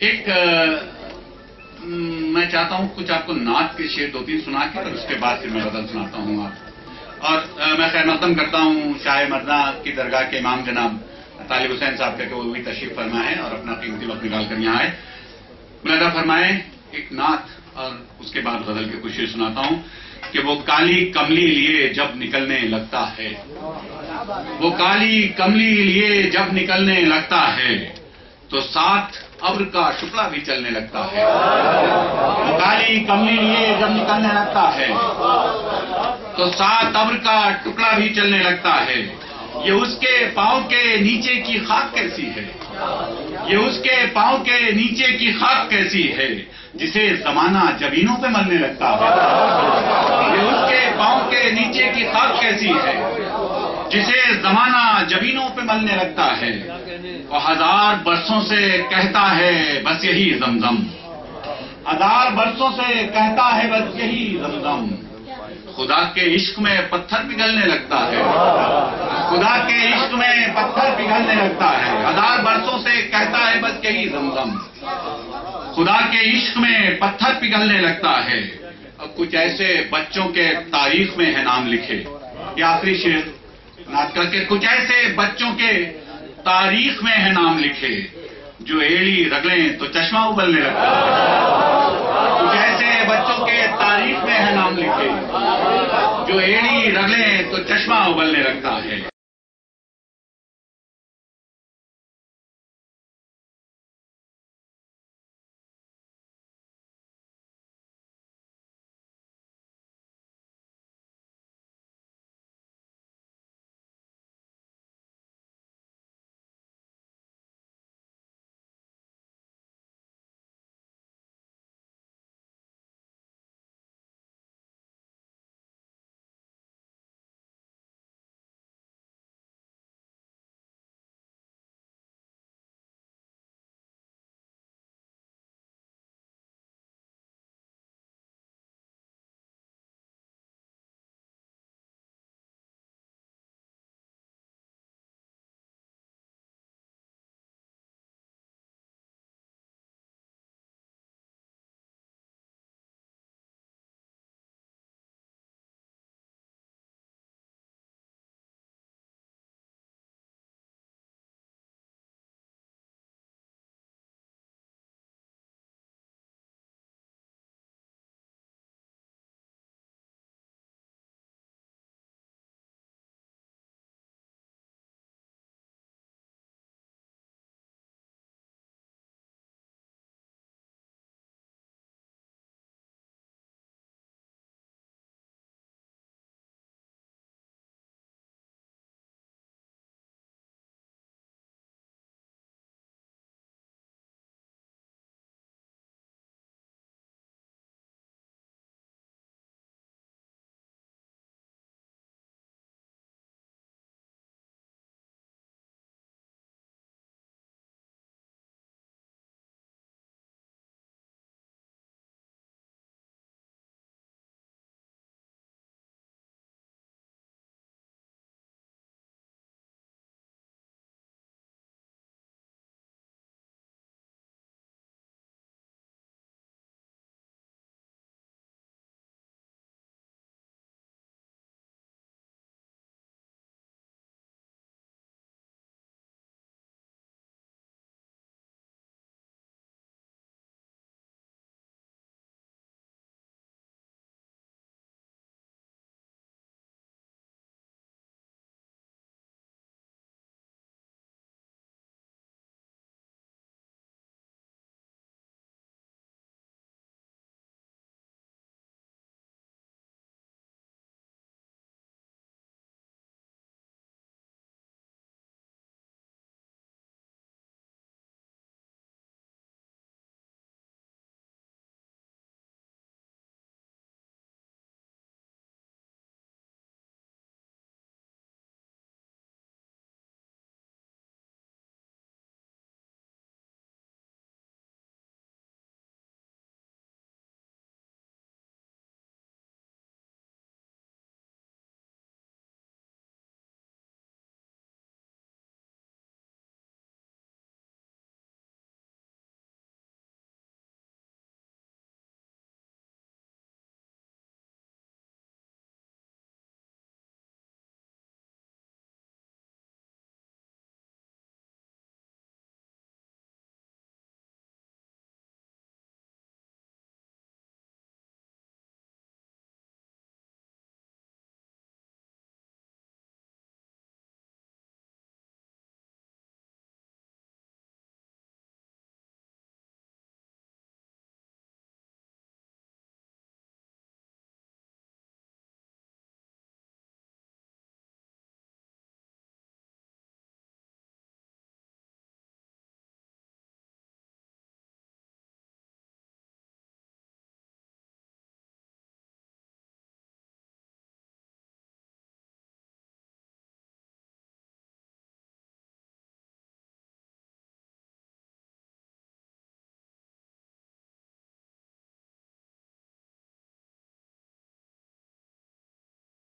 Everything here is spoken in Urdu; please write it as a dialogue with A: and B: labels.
A: ایک میں چاہتا ہوں کچھ آپ کو نعت کے شعر دو تین سنا کے اور اس کے بعد پھر میں غزل سناتا ہوں آپ اور میں خیر مقدم کرتا ہوں شاہ مردہ کی درگاہ کے امام جناب طالب حسین صاحب کہ وہ بھی تشریف فرما ہے اور اپنا قیمتی وقت نکال کر یہاں آئے. ملاحظہ فرمائیں ایک نعت اور اس کے بعد غزل کے کچھ شعر سناتا ہوں کہ وہ کالی کملی لیے جب نکلنے لگتا ہے، وہ کالی کملی لیے جب نکلنے لگتا ہے تو ساتھ ابر کا ٹکڑا بھی چلنے لگتا ہے. وہ کالی کملی لیے جب نکلنے لگتا ہے تو ساتھ ابر کا ٹکڑا بھی چلنے لگتا ہے. یہ اس کے پاؤں کے نیچے کی خاک کیسی ہے، یہ اس کے پاؤں کے نیچے کی خاک کیسی ہے جسے زمانہ جبینوں پہ ملنے لگتا ہے. یہ اس کے پاؤں کے نیچے کی خاک کیسی ہے جسے زمانہ جبینوں پہ ملنے لگتا ہے. وہ ہزار برسوں سے کہتا ہے بس یہی زمزم، ہزار برسوں سے کہتا ہے بس یہی زمزم. خدا کے عشق میں پتھر پگھلنے لگتا ہے، خدا کے عشق میں پتھر پگھلنے لگتا ہے. ہزار برسوں سے کہتا ہے بس یہی زمزم، خدا کے عشق میں پتھر پگھلنے لگتا ہے. اب کچھ ایسے بچوں کے تاریخ میں ہے نام لکھے، یہ آخری شعر نعت کا کہ کچھ ایسے بچوں کے تاریخ میں ہے نام لکھے جو ایڑی رگڑیں تو چشمہ ابلنے لگتا ہے. کچھ ایسے بچوں کے تاریخ میں ہے نام لکھے جو ایڑی رگڑیں تو چشمہ ابلنے لگتا ہے.